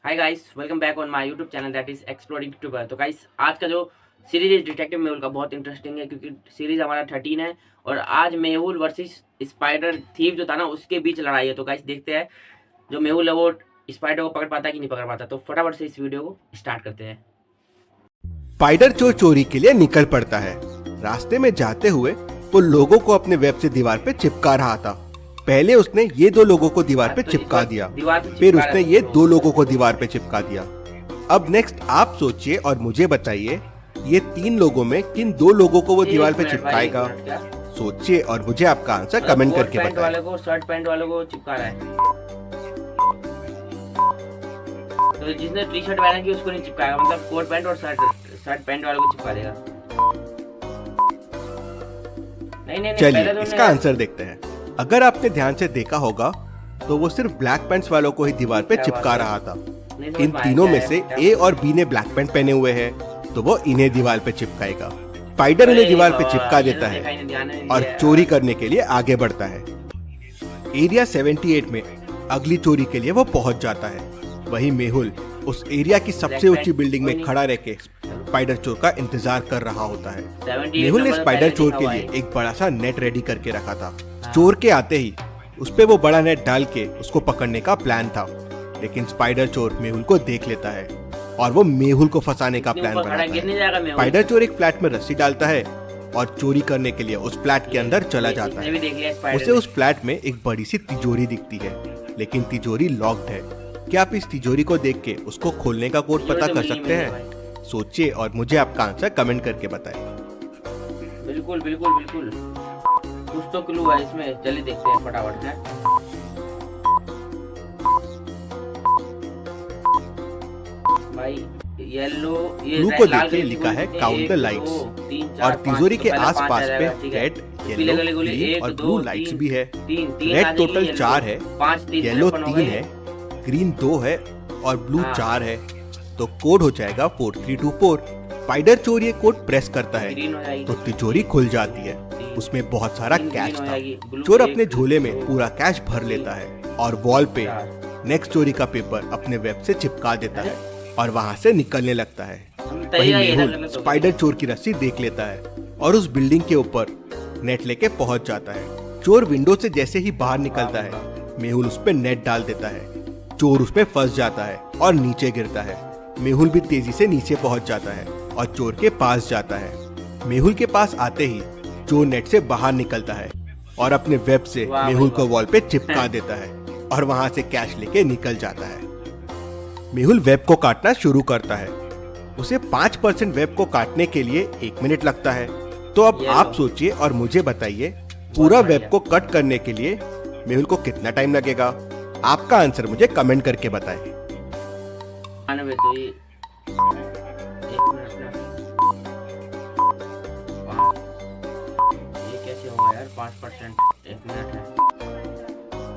Hi guys, welcome back on my YouTube channel that is exploring YouTuber. तो guys, आज का जो series है डिटेक्टिव मेहुल का बहुत इंटरेस्टिंग है, क्योंकि सीरीज हमारा 13 है और आज मेहुल वर्सेस स्पाइडर थीव जो था ना, उसके बीच लड़ाई है। तो गाइस देखते हैं जो मेहुल है वो स्पाइडर को पकड़ पाता है कि नहीं पकड़ पाता। तो फटाफट से इस वीडियो को स्टार्ट करते हैं। स्पाइडर चोर चोरी के लिए निकल पड़ता है। रास्ते में जाते हुए वो लोगों को अपने वेब से दीवार पे चिपका रहा था। पहले उसने ये दो लोगों को दीवार पे तो चिपका दिया, दीवार पे फिर चिपका उसने रहा ये था। दो लोगों को दीवार पे चिपका दिया। अब नेक्स्ट आप सोचिए और मुझे बताइए, ये तीन लोगों में किन दो लोगों को वो दीवार पे चिपकाएगा? सोचिए और मुझे आपका आंसर कमेंट करके पैंट बताएं। वाले को, शर्ट पैंट वाले को चिपका रहा है। तो जिसने टी शर्ट पहना की उसको नहीं चिपकाएगा, मतलब कोट पैंट और शर्ट पैंट वाले को चिपका देगा। नहीं, चलिए इसका आंसर देखते हैं। अगर आपने ध्यान से देखा होगा तो वो सिर्फ ब्लैक पैंट्स वालों को ही दीवार पे चिपका रहा था। इन तीनों में से ए और बी ने ब्लैक पैंट पहने हुए हैं, तो वो इन्हें दीवार पे चिपकाएगा। स्पाइडर इन्हें दीवार पे चिपका देता है और चोरी करने के लिए आगे बढ़ता है। एरिया 78 में अगली चोरी के लिए वो पहुंच जाता है। वहीं मेहुल उस एरिया की सबसे ऊंची बिल्डिंग में खड़ा रह के स्पाइडर चोर का इंतजार कर रहा होता है। मेहुल ने स्पाइडर चोर के लिए एक बड़ा सा नेट रेडी करके रखा था। चोर के आते ही उस पे वो बड़ा नेट डाल के उसको पकड़ने का प्लान था, लेकिन स्पाइडर चोर मेहुल को देख लेता है और वो मेहुल को फंसाने का प्लान बनाता है। स्पाइडर चोर एक फ्लैट में रस्सी डालता है और चोरी करने के लिए उस फ्लैट के अंदर चला जाता है। उसे उस फ्लैट में एक बड़ी सी तिजोरी दिखती है, लेकिन तिजोरी लॉक्ड है। क्या आप इस तिजोरी को देख के उसको खोलने का कोड पता कर सकते हैं? सोचिए और मुझे आपका आंसर कमेंट करके बताएं। बिल्कुल बिल्कुल बिल्कुल, कुछ तो क्लू है इसमें। चलिए देखते हैं फटाफट है। भाई येलो, क्लू को देखिए, लिखा है काउंट द लाइट्स और तिजोरी के आसपास पे रेड, येलो, ग्रीन और ब्लू लाइट्स भी है। रेड टोटल 4 है, येलो 3 है, ग्रीन 2 है और ब्लू 4 है। तो कोड हो जाएगा 4324। स्पाइडर चोर ये कोड प्रेस करता है तो तिजोरी खुल जाती है। उसमें बहुत सारा कैश था। चोर अपने झोले में पूरा कैश भर लेता है और वॉल पे नेक्स्ट चोरी का पेपर अपने वेब से चिपका देता है और वहाँ से निकलने लगता है। वहीं मेहुल स्पाइडर चोर की रस्सी देख लेता है और उस बिल्डिंग के ऊपर नेट लेके पहुंच जाता है। चोर विंडो से जैसे ही बाहर निकलता है, मेहुल उस पे नेट डाल देता है। चोर उस पे फंस जाता है और नीचे गिरता है। मेहुल भी तेजी से नीचे पहुंच जाता है और चोर के पास जाता है। मेहुल के पास आते ही चोर नेट से बाहर निकलता है और अपने वेब से मेहुल को वॉल पे चिपका देता है और वहां से कैश लेके निकल जाता है। मेहुल वेब को काटना शुरू करता है। उसे 5% वेब को काटने के लिए 1 मिनट लगता है। तो अब आप सोचिए और मुझे बताइए, पूरा वेब को कट करने के लिए मेहुल को कितना टाइम लगेगा? आपका आंसर मुझे कमेंट करके बताएं। तो ये 1 मिनट में ये कैसे होगा यार? 5% 1 मिनट है,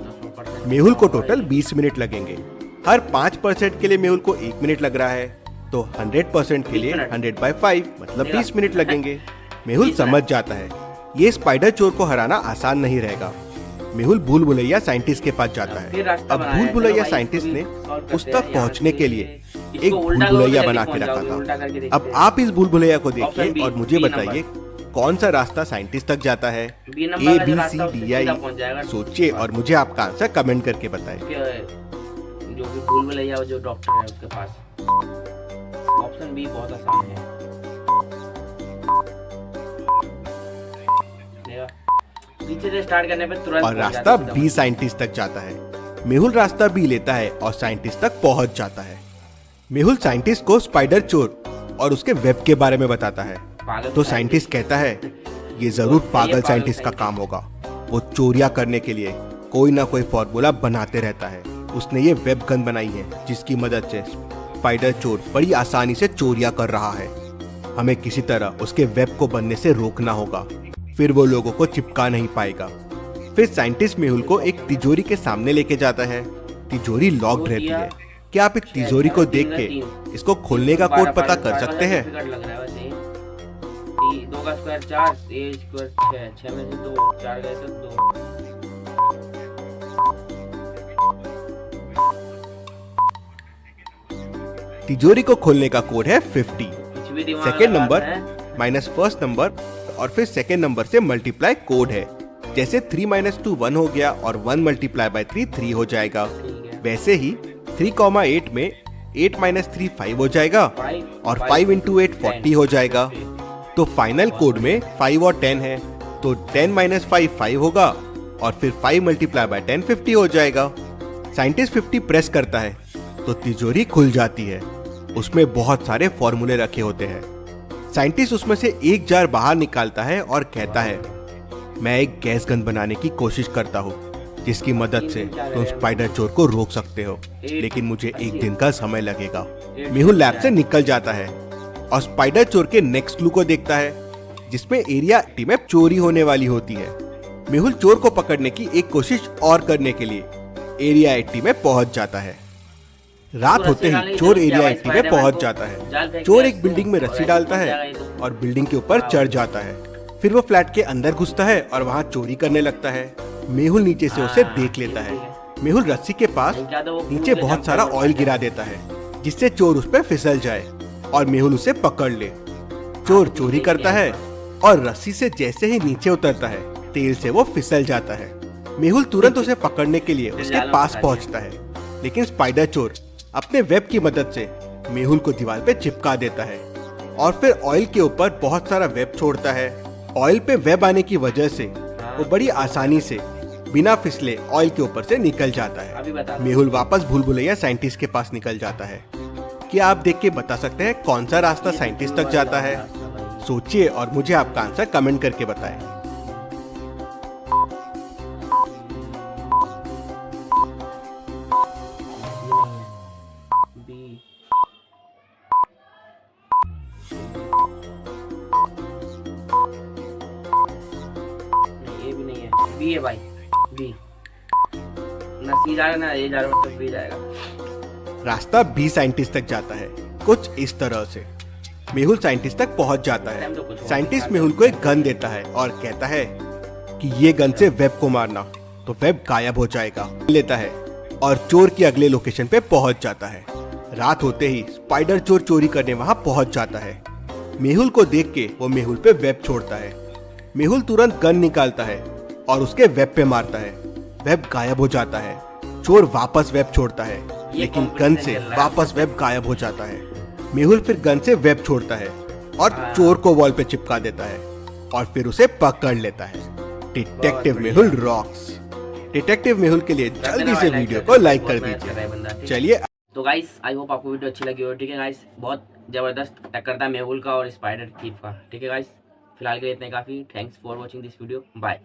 10%। मेहुल को टोटल 20 मिनट लगेंगे। हर 5% के लिए मेहुल को 1 मिनट लग रहा है, तो 100% के लिए 100/5 मतलब 20 मिनट लगेंगे। मेहुल समझ जाता है ये स्पाइडर चोर को हराना आसान नहीं रहेगा। मेहुल भूल भुलैया साइंटिस्ट के पास जाता है। अब भूल भुलैया साइंटिस्ट ने उस तक पहुंचने के लिए एक भूल भुलैया बना के रखा था। अब आप इस भूल भुलैया को देखिए और मुझे बताइए कौन सा रास्ता साइंटिस्ट तक जाता है? A B C D I। सोचिए और मुझे आपका आंसर कमेंट करके बताएं। जो भी भूल भुलैया जो डॉक्टर है उसके पास। ऑप्शन बी बहुत आसान है। पीछे से स्टार्ट करने पे तुरंत और रास्ता बी साइंटिस्ट तक जाता है। मेहुल रास्ता बी लेता है और साइंटिस्ट तक पहुंच जाता है। मेहुल साइंटिस्ट को स्पाइडर चोर और उसके वेब के बारे में बताता है। तो साइंटिस्ट कहता है ये जरूर पागल साइंटिस्ट का काम होगा। वो चोरियां करने के लिए कोई ना कोई फॉर्मूला बनाते रहता है। उसने ये वेब गन बनाई है जिसकी मदद से स्पाइडर चोर बड़ी आसानी से चोरियां कर रहा है। हमें किसी तरह उसके वेब को बनने से रोकना होगा, फिर वो लोगों को चिपका नहीं पाएगा। फिर साइंटिस्ट मेहुल को एक तिजोरी के सामने लेके जाता है। तिजोरी लॉक्ड रहती है। क्या आप इस तिजोरी को देख के इसको खोलने का कोड पता कर सकते हैं? 2 का स्क्वायर 4, a स्क्वायर 6 में से 2, 4 गए तो 2। तिजोरी को खोलने का कोड है 50। कुछ भी दिमाग सेकेंड लगाता नंबर है। माइनस फर्स्ट नंबर और फिर सेकेंड नंबर से मल्टीप्लाई कोड है। जैसे 3 - 2 1 हो गया और 1 × 3 3 हो जाएगा। ठीक है। वैसे ही 3,8 में 8 - 3 5 हो जाएगा और 5 × 8 40 हो जाएगा। तो फाइनल कोड में 5 और 10 है, तो 10 - 5 5 होगा और फिर 5 × 10 50 हो जाएगा। साइंटिस्ट 50 प्रेस करता है तो तिजोरी खुल जाती है। उसमें बहुत सारे फॉर्मूले रखे होते हैं। साइंटिस्ट उसमें से एक जार बाहर निकालता है और कहता है, मैं एक गैस गन बनाने की कोशिश करता हूँ जिसकी मदद से तुम स्पाइडर चोर को रोक सकते हो, लेकिन मुझे एक दिन का समय लगेगा। मेहुल लैब से निकल जाता है और स्पाइडर चोर के नेक्स्ट क्लू को देखता है जिसमें एरिया 80 में चोरी होने वाली होती है। मेहुल चोर को पकड़ने की एक कोशिश और करने के लिए एरिया 80 में पहुंच जाता है। रात होते ही चोर एरिया 80 में पहुंच जाता है। चोर एक बिल्डिंग में रस्सी डालता है और बिल्डिंग के ऊपर चढ़ जाता है। फिर वो फ्लैट के अंदर घुसता है और वहाँ चोरी करने लगता है। मेहुल नीचे से उसे देख लेता है। मेहुल रस्सी के पास नीचे बहुत सारा ऑयल गिरा देता है जिससे चोर उस पर फिसल जाए और मेहुल उसे पकड़ ले। चोर चोरी करता है और रस्सी से जैसे ही नीचे उतरता है तेल से वो फिसल जाता है। मेहुल तुरंत उसे पकड़ने के लिए उसके पास पहुंचता है, लेकिन स्पाइडर चोर अपने वेब की मदद से मेहुल को दीवार पे चिपका देता है और फिर ऑयल के ऊपर बहुत सारा वेब छोड़ता है। ऑयल पे वेब आने की वजह से वो बड़ी आसानी से बिना फिसले ऑयल के ऊपर से निकल जाता है। मेहुल वापस भूल भुलैया साइंटिस्ट के पास निकल जाता है। क्या आप देख के बता सकते हैं कौन सा रास्ता साइंटिस्ट तक जाता है? सोचिए और मुझे आपका आंसर कमेंट करके बताएं। ये भी नहीं है, बी है भाई, बी। ना सी जा रहा है ना ए जा रहा है, मतलब बी जाएगा। रास्ता बी साइंटिस्ट तक जाता है कुछ इस तरह से। मेहुल साइंटिस्ट तक पहुंच जाता है। साइंटिस्ट मेहुल को एक गन देता है और कहता है कि ये गन से वेब को मारना तो वेब गायब हो जाएगा। लेता है और चोर की अगले लोकेशन पे पहुंच जाता है। रात होते ही स्पाइडर चोर चोरी करने वहां पहुंच जाता है। मेहुल को देख के वो मेहुल पे वेब छोड़ता है। मेहुल तुरंत गन निकालता है और उसके वेब पे मारता है। वेब गायब हो जाता है। चोर वापस वेब छोड़ता है, लेकिन गन से वापस वेब गायब हो जाता है। मेहुल फिर गन से वेब छोड़ता है और चोर को वॉल पे चिपका देता है और फिर उसे पकड़ लेता है। Detective Mehul rocks. Detective Mehul के लिए जल्दी से वीडियो को लाइक कर दीजिए। चलिए, तो गाइस आई होप आपको वीडियो अच्छी लगी हो। ठीक है गाइस, बहुत जबरदस्त टक्कर था मेहुल का और स्पाइडर थीफ का। ठीक है गाइस, फिलहाल के लिए इतने काफी। Thanks for watching this video, bye.